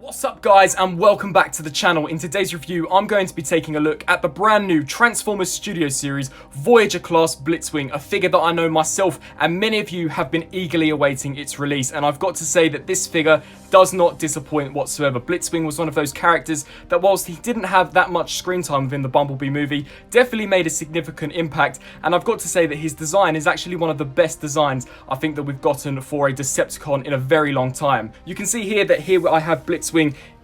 What's up guys, and welcome back to the channel. In today's review I'm going to be taking a look at the brand new Transformers Studio Series Voyager class Blitzwing, a figure that I know myself and many of you have been eagerly awaiting its release, and I've got to say that this figure does not disappoint whatsoever. Blitzwing was one of those characters that, whilst he didn't have that much screen time within the Bumblebee movie, definitely made a significant impact, and I've got to say that his design is actually one of the best designs I think that we've gotten for a Decepticon in a very long time. You can see here that I have Blitzwing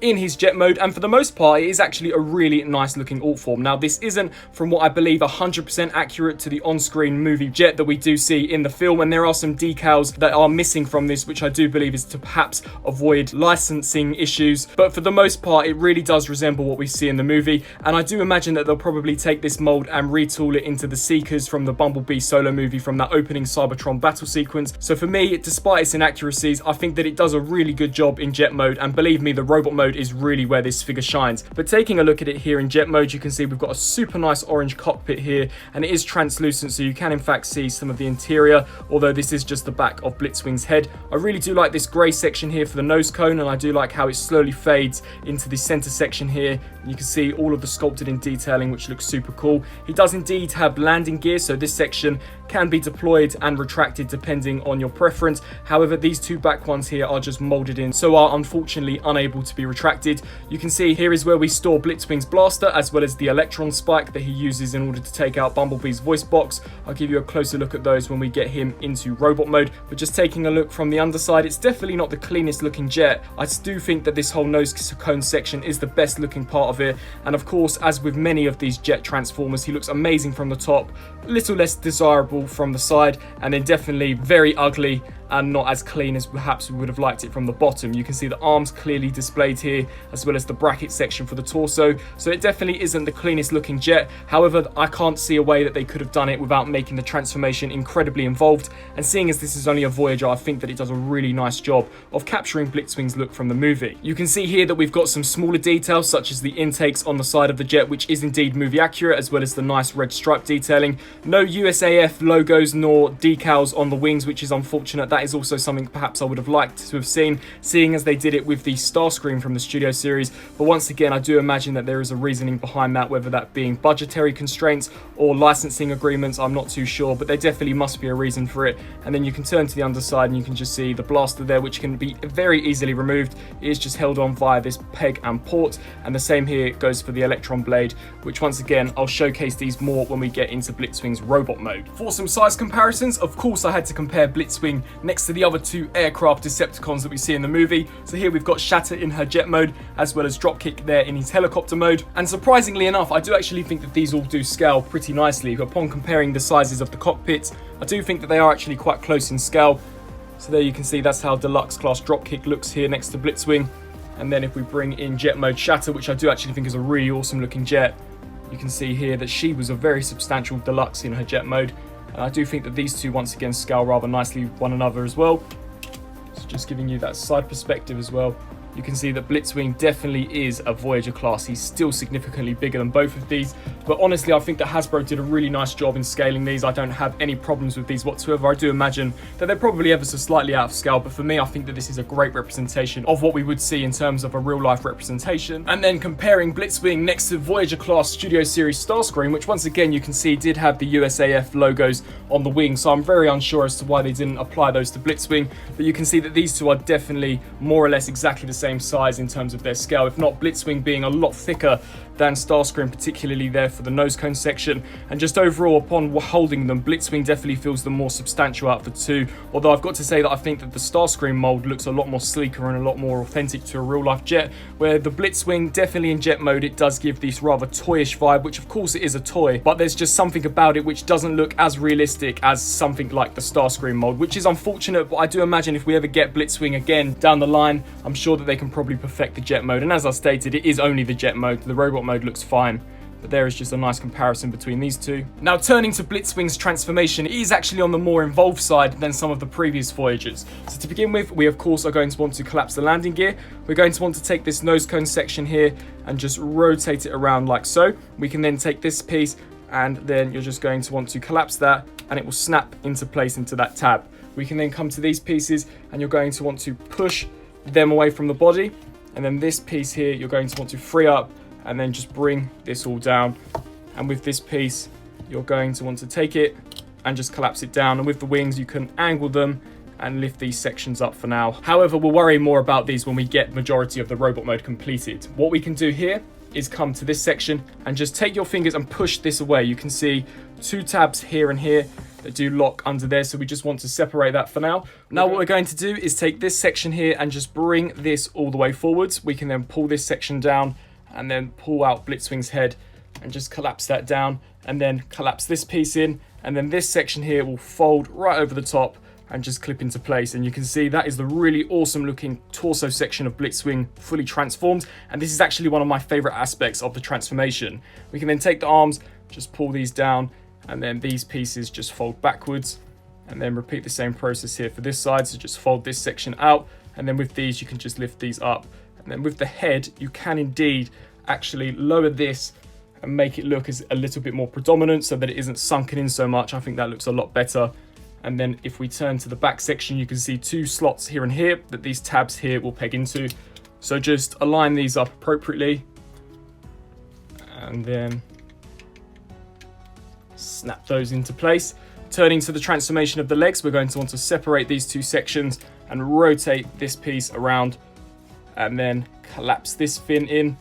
in his jet mode, and for the most part it is actually a really nice looking alt form. Now this isn't, from what I believe, 100% accurate to the on-screen movie jet that we do see in the film, and there are some decals that are missing from this, which I do believe is to perhaps avoid licensing issues, but for the most part it really does resemble what we see in the movie, and I do imagine that they'll probably take this mold and retool it into the Seekers from the Bumblebee solo movie, from that opening Cybertron battle sequence. So for me, despite its inaccuracies, I think that it does a really good job in jet mode, and believe me, the robot mode is really where this figure shines. But taking a look at it here in jet mode, you can see we've got a super nice orange cockpit here, and it is translucent, so you can in fact see some of the interior, although this is just the back of Blitzwing's head. I really do like this grey section here for the nose cone, and I do like how it slowly fades into the center section here. You can see all of the sculpted in detailing, which looks super cool. He does indeed have landing gear, so this section can be deployed and retracted depending on your preference. However, these two back ones here are just molded in, so are unfortunately unable to be retracted. You can see here is where we store Blitzwing's blaster, as well as the electron spike that he uses in order to take out Bumblebee's voice box. I'll give you a closer look at those when we get him into robot mode, but just taking a look from the underside, it's definitely not the cleanest looking jet. I do think that this whole nose cone section is the best looking part of it, and of course, as with many of these jet transformers, he looks amazing from the top, a little less desirable from the side, and then definitely very ugly and not as clean as perhaps we would have liked it from the bottom. You can see the arms clearly displayed here, as well as the bracket section for the torso, so it definitely isn't the cleanest looking jet. However, I can't see a way that they could have done it without making the transformation incredibly involved, and seeing as this is only a Voyager, I think that it does a really nice job of capturing Blitzwing's look from the movie. You can see here that we've got some smaller details, such as the intakes on the side of the jet, which is indeed movie accurate, as well as the nice red stripe detailing. No USAF logos nor decals on the wings, which is unfortunate. That is also something perhaps I would have liked to have seen, seeing as they did it with the Starscream from the Studio Series. But once again, I do imagine that there is a reasoning behind that, whether that being budgetary constraints or licensing agreements, I'm not too sure, but there definitely must be a reason for it. And then you can turn to the underside and you can just see the blaster there, which can be very easily removed. It is just held on via this peg and port, and the same here goes for the electron blade, which once again, I'll showcase these more when we get into Blitzwing's robot mode. For some size comparisons, of course I had to compare Blitzwing next to the other two aircraft Decepticons that we see in the movie. So here we've got Shatter in her jet mode, as well as Dropkick there in his helicopter mode. And surprisingly enough, I do actually think that these all do scale pretty nicely. Upon comparing the sizes of the cockpits, I do think that they are actually quite close in scale. So there you can see that's how deluxe class Dropkick looks here next to Blitzwing. And then if we bring in jet mode Shatter, which I do actually think is a really awesome looking jet, you can see here that she was a very substantial deluxe in her jet mode. And I do think that these two once again scale rather nicely with one another as well. So just giving you that side perspective as well. You can see that Blitzwing definitely is a Voyager class. He's still significantly bigger than both of these. But honestly, I think that Hasbro did a really nice job in scaling these. I don't have any problems with these whatsoever. I do imagine that they're probably ever so slightly out of scale. But for me, I think that this is a great representation of what we would see in terms of a real life representation. And then comparing Blitzwing next to Voyager class Studio Series Starscream, which once again, you can see did have the USAF logos on the wing. So I'm very unsure as to why they didn't apply those to Blitzwing. But you can see that these two are definitely more or less exactly the same size in terms of their scale, if not Blitzwing being a lot thicker than Starscream, particularly there for the nose cone section. And just overall, upon holding them, Blitzwing definitely feels the more substantial out of the two, although I've got to say that I think that the Starscream mold looks a lot more sleeker and a lot more authentic to a real life jet, where the Blitzwing, definitely in jet mode, it does give this rather toyish vibe, which of course it is a toy, but there's just something about it which doesn't look as realistic as something like the Starscream mold, which is unfortunate. But I do imagine if we ever get Blitzwing again down the line, I'm sure that they can probably perfect the jet mode. And as I stated, it is only the jet mode. The robot mode looks fine, but there is just a nice comparison between these two. Now turning to Blitzwing's transformation, it is actually on the more involved side than some of the previous Voyagers. So to begin with, we of course are going to want to collapse the landing gear. We're going to want to take this nose cone section here and just rotate it around like so. We can then take this piece and then you're just going to want to collapse that, and it will snap into place into that tab. We can then come to these pieces and you're going to want to push them away from the body, And then this piece here, you're going to want to free up and then just bring this all down. And with this piece, you're going to want to take it and just collapse it down. And with the wings, you can angle them and lift these sections up for now. However, we'll worry more about these when we get the majority of the robot mode completed. What we can do here is come to this section and just take your fingers and push this away. You can see 2 tabs here and here that do lock under there, so we just want to separate that for now. Now what we're going to do is take this section here and just bring this all the way forwards. We can then pull this section down and then pull out Blitzwing's head and just collapse that down, and then collapse this piece in, and then this section here will fold right over the top and just clip into place. And you can see that is the really awesome looking torso section of Blitzwing fully transformed, and this is actually one of my favorite aspects of the transformation. We can then take the arms, just pull these down, and then these pieces just fold backwards, and then repeat the same process here for this side. So just fold this section out, and then with these you can just lift these up, and then with the head you can indeed actually lower this and make it look as a little bit more predominant so that it isn't sunken in so much. I think that looks a lot better. And then if we turn to the back section, you can see 2 slots here and here that these tabs here will peg into. So just align these up appropriately and then snap those into place. Turning to the transformation of the legs, we're going to want to separate these 2 sections and rotate this piece around, and then collapse this fin in,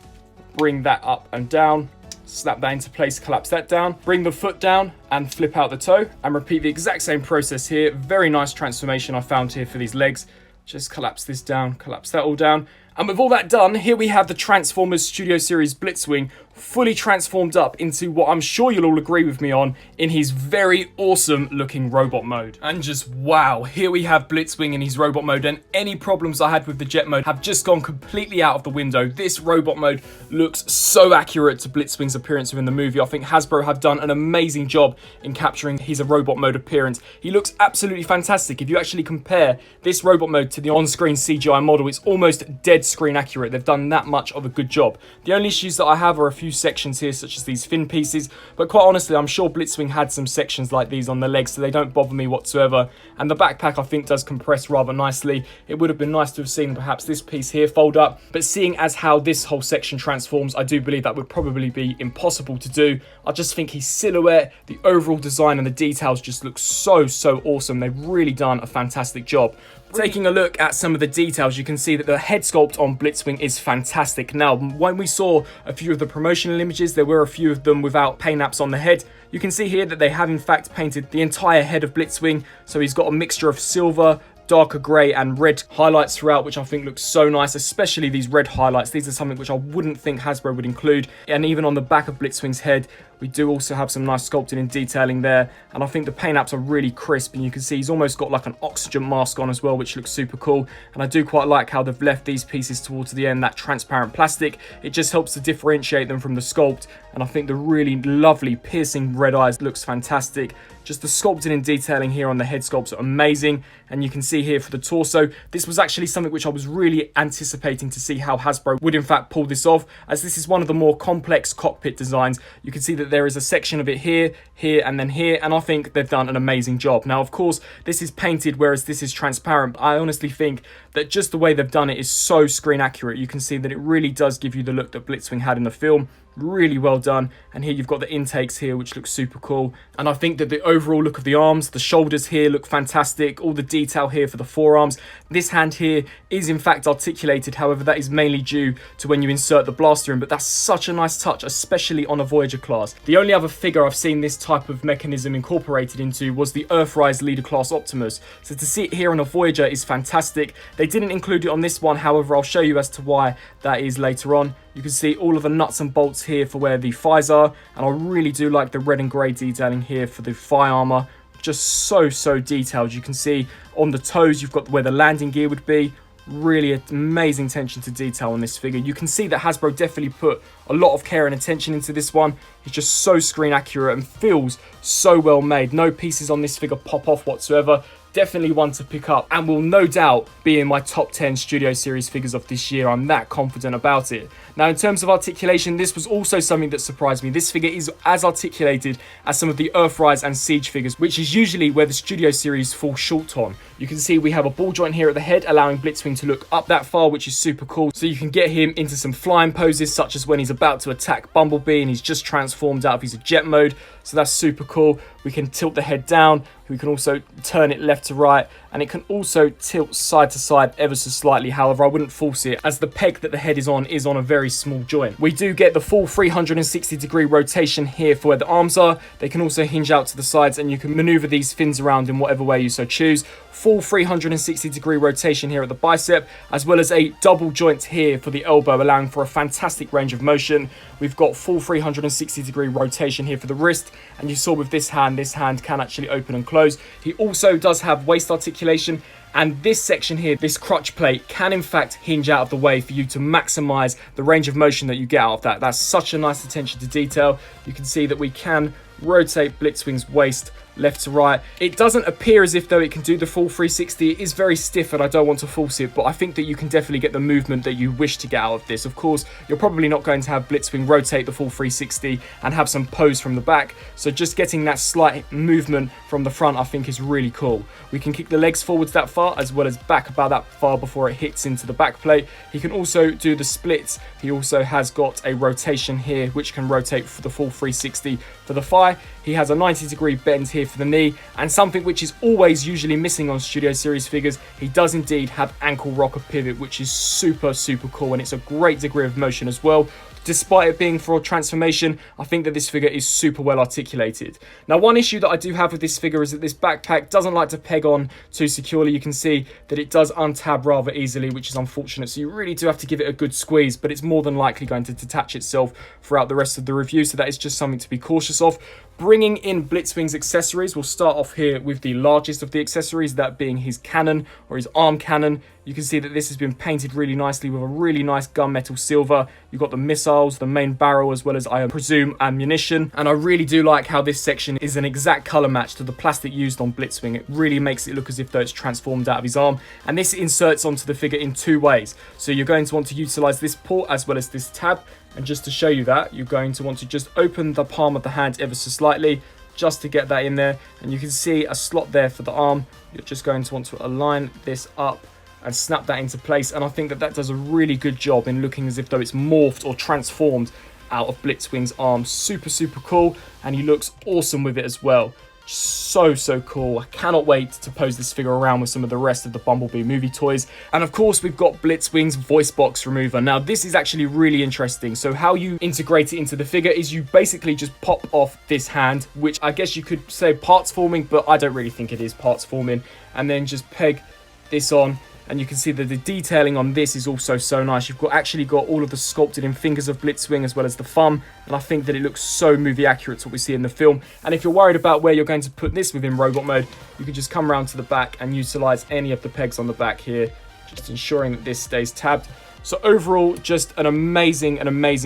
bring that up and down, snap that into place, collapse that down, bring the foot down and flip out the toe, and repeat the exact same process here. Very nice transformation I found here for these legs. Just collapse this down, collapse that all down. And with all that done, here we have the Transformers Studio Series Blitzwing fully transformed up into what I'm sure you'll all agree with me on in his very awesome looking robot mode. And just wow, here we have Blitzwing in his robot mode, and any problems I had with the jet mode have just gone completely out of the window. This robot mode looks so accurate to Blitzwing's appearance within the movie. I think Hasbro have done an amazing job in capturing his robot mode appearance. He looks absolutely fantastic. If you actually compare this robot mode to the on-screen CGI model, it's almost dead screen accurate. They've done that much of a good job. The only issues that I have are a few sections here, such as these fin pieces, but quite honestly I'm sure Blitzwing had some sections like these on the legs, so they don't bother me whatsoever. And the backpack I think does compress rather nicely. It would have been nice to have seen perhaps this piece here fold up, but seeing as how this whole section transforms, I do believe that would probably be impossible to do. I just think his silhouette, the overall design and the details just look so awesome. They've really done a fantastic job. Taking a look at some of the details, you can see that the head sculpt on Blitzwing is fantastic. Now, when we saw a few of the promotional images, there were a few of them without paint apps on the head. You can see here that they have in fact painted the entire head of Blitzwing, so he's got a mixture of silver, darker grey and red highlights throughout, which I think looks so nice, especially these red highlights. These are something which I wouldn't think Hasbro would include. And even on the back of Blitzwing's head, we do also have some nice sculpting and detailing there, and I think the paint apps are really crisp, and you can see he's almost got like an oxygen mask on as well, which looks super cool. And I do quite like how they've left these pieces towards the end, that transparent plastic. It just helps to differentiate them from the sculpt, and I think the really lovely piercing red eyes looks fantastic. Just the sculpting and detailing here on the head sculpts are amazing, and you can see here for the torso, this was actually something which I was really anticipating to see how Hasbro would in fact pull this off, as this is one of the more complex cockpit designs. You can see that there is a section of it here, here and then here, and I think they've done an amazing job. Now of course this is painted whereas this is transparent, but I honestly think that just the way they've done it is so screen accurate. You can see that it really does give you the look that Blitzwing had in the film. Really well done. And here you've got the intakes here, which looks super cool. And I think that the overall look of the arms, the shoulders here look fantastic. All the detail here for the forearms. This hand here is in fact articulated, however that is mainly due to when you insert the blaster in, but that's such a nice touch, especially on a Voyager class. The only other figure I've seen this type of mechanism incorporated into was the Earthrise Leader class Optimus. So to see it here on a Voyager is fantastic. They didn't include it on this one, however I'll show you as to why that is later on. You can see all of the nuts and bolts here for where the thighs are, and I really do like the red and grey detailing here for the thigh armour. Just so detailed. You can see on the toes you've got where the landing gear would be. Really amazing attention to detail on this figure. You can see that Hasbro definitely put a lot of care and attention into this one. It's just so screen accurate and feels so well made. No pieces on this figure pop off whatsoever. definitely one to pick up and will no doubt be in my top 10 Studio Series figures of this year. I'm that confident about it. Now, in terms of articulation, this was also something that surprised me. This figure is as articulated as some of the Earthrise and Siege figures, which is usually where the Studio Series fall short on. You can see we have a ball joint here at the head, allowing Blitzwing to look up that far, which is super cool. So you can get him into some flying poses, such as when he's about to attack Bumblebee and he's just transformed out of his eject mode. So that's super cool. We can tilt the head down. We can also turn it left to right, and it can also tilt side to side ever so slightly. However, I wouldn't force it, as the peg that the head is on a very small joint. We do get the full 360-degree rotation here for where the arms are. They can also hinge out to the sides, and you can maneuver these fins around in whatever way you so choose. Full 360-degree rotation here at the bicep, as well as a double joint here for the elbow, allowing for a fantastic range of motion. We've got full 360-degree rotation here for the wrist, and you saw with this hand can actually open and close. He also does have waist articulation, and this section here, this crutch plate, can in fact hinge out of the way for you to maximize the range of motion that you get out of that. That's such a nice attention to detail. You can see that we can rotate Blitzwing's waist left to right. It doesn't appear as if though it can do the full 360. It is very stiff and I don't want to force it, but I think that you can definitely get the movement that you wish to get out of this. Of course, you're probably not going to have Blitzwing rotate the full 360 and have some pose from the back, so just getting that slight movement from the front I think is really cool. We can kick the legs forwards that far as well as back about that far before it hits into the back plate. He can also do the splits. He also has got a rotation here which can rotate for the full 360 for the thigh. He has a 90-degree bend here for the knee, and something which is always usually missing on Studio Series figures, he does indeed have ankle rocker pivot, which is super cool, and it's a great degree of motion as well. Despite it being for a transformation, I think that this figure is super well articulated. Now, one issue that I do have with this figure is that this backpack doesn't like to peg on too securely. You can see that it does untab rather easily, which is unfortunate. So you really do have to give it a good squeeze, but it's more than likely going to detach itself throughout the rest of the review. So that is just something to be cautious of. Bringing in Blitzwing's accessories, we'll start off here with the largest of the accessories, that being his cannon or his arm cannon. You can see that this has been painted really nicely with a really nice gunmetal silver. You've got the missiles, the main barrel, as well as, I presume, ammunition. And I really do like how this section is an exact color match to the plastic used on Blitzwing. It really makes it look as if though it's transformed out of his arm. And this inserts onto the figure in two ways. So you're going to want to utilize this port as well as this tab. And just to show you that, you're going to want to just open the palm of the hand ever so slightly, just to get that in there. And you can see a slot there for the arm. You're just going to want to align this up and snap that into place. And I think that that does a really good job in looking as if though it's morphed or transformed out of Blitzwing's arm. Super cool, and he looks awesome with it as well. So cool. I cannot wait to pose this figure around with some of the rest of the Bumblebee movie toys. And of course, we've got Blitzwing's voice box remover. Now, this is actually really interesting. So how you integrate it into the figure is you basically just pop off this hand, which I guess you could say parts forming, but I don't really think it is parts forming, and then just peg this on. And you can see that the detailing on this is also so nice. You've actually got all of the sculpted in fingers of Blitzwing as well as the thumb. And I think that it looks so movie accurate to what we see in the film. And if you're worried about where you're going to put this within robot mode, you can just come around to the back and utilize any of the pegs on the back here, just ensuring that this stays tabbed. So overall, just an amazing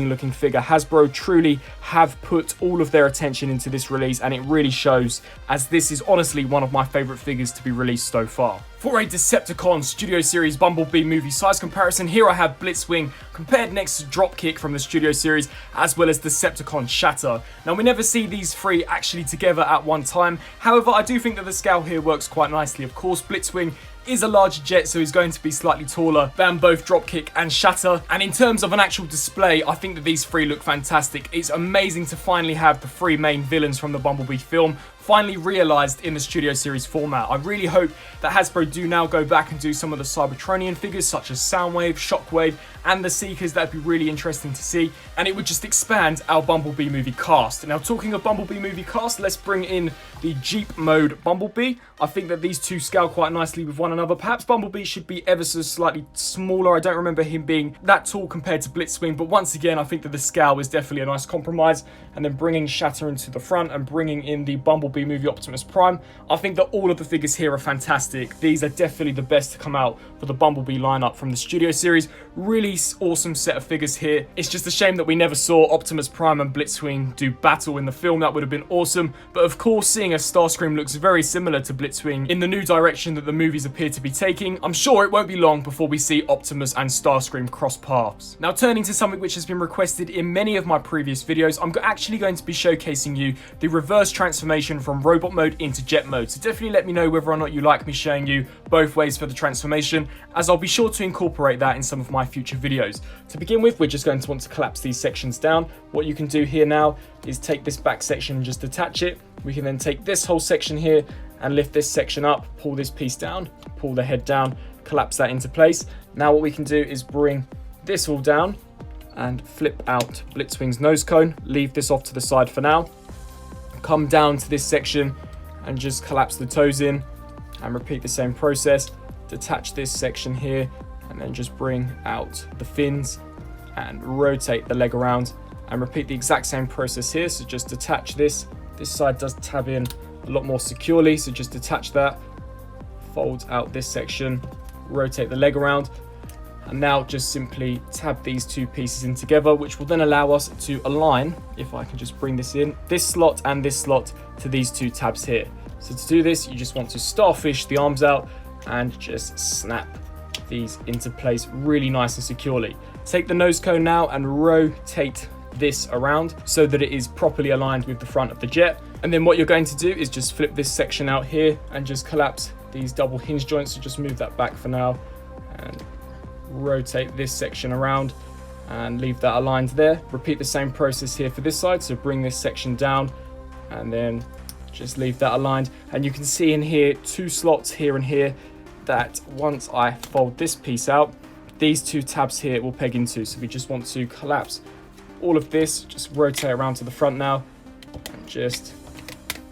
looking figure. Hasbro truly have put all of their attention into this release, and it really shows, as this is honestly one of my favorite figures to be released so far. For a Decepticon Studio Series Bumblebee movie size comparison, here I have Blitzwing compared next to Dropkick from the Studio Series, as well as Decepticon Shatter. Now, we never see these three actually together at one time. However, I do think that the scale here works quite nicely. Of course, Blitzwing is a larger jet, so he's going to be slightly taller than both Dropkick and Shatter. And in terms of an actual display, I think that these three look fantastic. It's amazing to finally have the three main villains from the Bumblebee film finally realised in the Studio Series format. I really hope that Hasbro do now go back and do some of the Cybertronian figures such as Soundwave, Shockwave, and the Seekers. That'd be really interesting to see, and it would just expand our Bumblebee movie cast. Now, talking of Bumblebee movie cast, let's bring in the Jeep mode Bumblebee. I think that these two scale quite nicely with one another. Perhaps Bumblebee should be ever so slightly smaller. I don't remember him being that tall compared to Blitzwing, but once again, I think that the scale is definitely a nice compromise. And then bringing Shatter into the front and bringing in the Bumblebee Bumblebee movie Optimus Prime. I think that all of the figures here are fantastic. These are definitely the best to come out for the Bumblebee lineup from the Studio Series. Really awesome set of figures here. It's just a shame that we never saw Optimus Prime and Blitzwing do battle in the film. That would have been awesome. But of course, seeing as Starscream looks very similar to Blitzwing in the new direction that the movies appear to be taking, I'm sure it won't be long before we see Optimus and Starscream cross paths. Now, turning to something which has been requested in many of my previous videos, I'm actually going to be showcasing you the reverse transformation from robot mode into jet mode. So definitely let me know whether or not you like me showing you both ways for the transformation, as I'll be sure to incorporate that in some of my future videos. To begin with, we're just going to want to collapse these sections down. What you can do here now is take this back section and just attach it. We can then take this whole section here and lift this section up, pull this piece down, pull the head down, collapse that into place. Now what we can do is bring this all down and flip out Blitzwing's nose cone, leave this off to the side for now, come down to this section and just collapse the toes in and repeat the same process. Detach this section here and then just bring out the fins and rotate the leg around and repeat the exact same process here. So just detach this. This side does tab in a lot more securely, so just detach that, fold out this section, rotate the leg around, and now just simply tab these two pieces in together, which will then allow us to align, if I can just bring this in, this slot and this slot to these two tabs here. So to do this, you just want to starfish the arms out and just snap these into place really nice and securely. Take the nose cone now and rotate this around so that it is properly aligned with the front of the jet. And then what you're going to do is just flip this section out here and just collapse these double hinge joints. So just move that back for now and rotate this section around and leave that aligned there. Repeat the same process here for this side. So bring this section down and then just leave that aligned. And you can see in here two slots here and here that once I fold this piece out, these two tabs here will peg into. So we just want to collapse all of this, just rotate around to the front now and just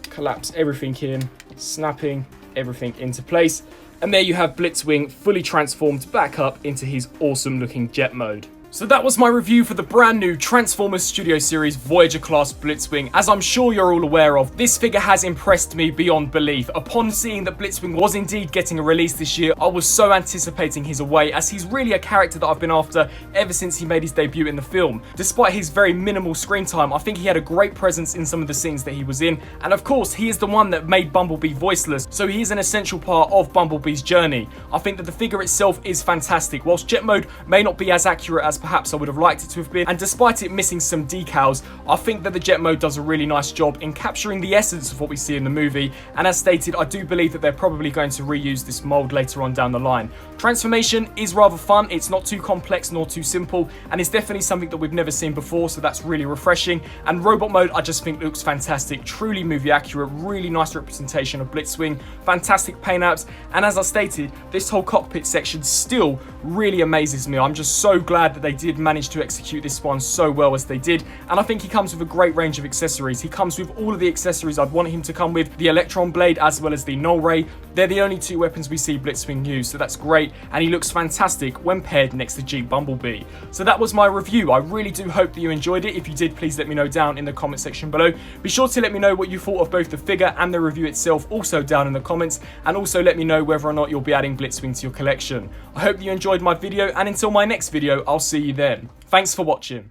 collapse everything in, snapping everything into place. And there you have Blitzwing fully transformed back up into his awesome looking jet mode. So that was my review for the brand new Transformers Studio Series Voyager class Blitzwing. As I'm sure you're all aware of, this figure has impressed me beyond belief. Upon seeing that Blitzwing was indeed getting a release this year, I was so anticipating his away, as he's really a character that I've been after ever since he made his debut in the film. Despite his very minimal screen time, I think he had a great presence in some of the scenes that he was in, and of course he is the one that made Bumblebee voiceless, so he is an essential part of Bumblebee's journey. I think that the figure itself is fantastic. Whilst jet mode may not be as accurate as perhaps I would have liked it to have been, and despite it missing some decals, I think that the jet mode does a really nice job in capturing the essence of what we see in the movie, and as stated, I do believe that they're probably going to reuse this mold later on down the line. Transformation is rather fun, it's not too complex nor too simple, and it's definitely something that we've never seen before, so that's really refreshing. And robot mode I just think looks fantastic, truly movie accurate, really nice representation of Blitzwing, fantastic paint apps, and as I stated, this whole cockpit section still really amazes me. I'm just so glad that they did manage to execute this one so well as they did, and I think he comes with a great range of accessories. He comes with all of the accessories I'd want him to come with, the Electron Blade as well as the Null Ray. They're the only two weapons we see Blitzwing use, so that's great, and he looks fantastic when paired next to Jeep Bumblebee. So that was my review. I really do hope that you enjoyed it. If you did, please let me know down in the comment section below. Be sure to let me know what you thought of both the figure and the review itself also down in the comments, and also let me know whether or not you'll be adding Blitzwing to your collection. I hope you enjoyed my video, and until my next video, I'll see you then. Thanks for watching.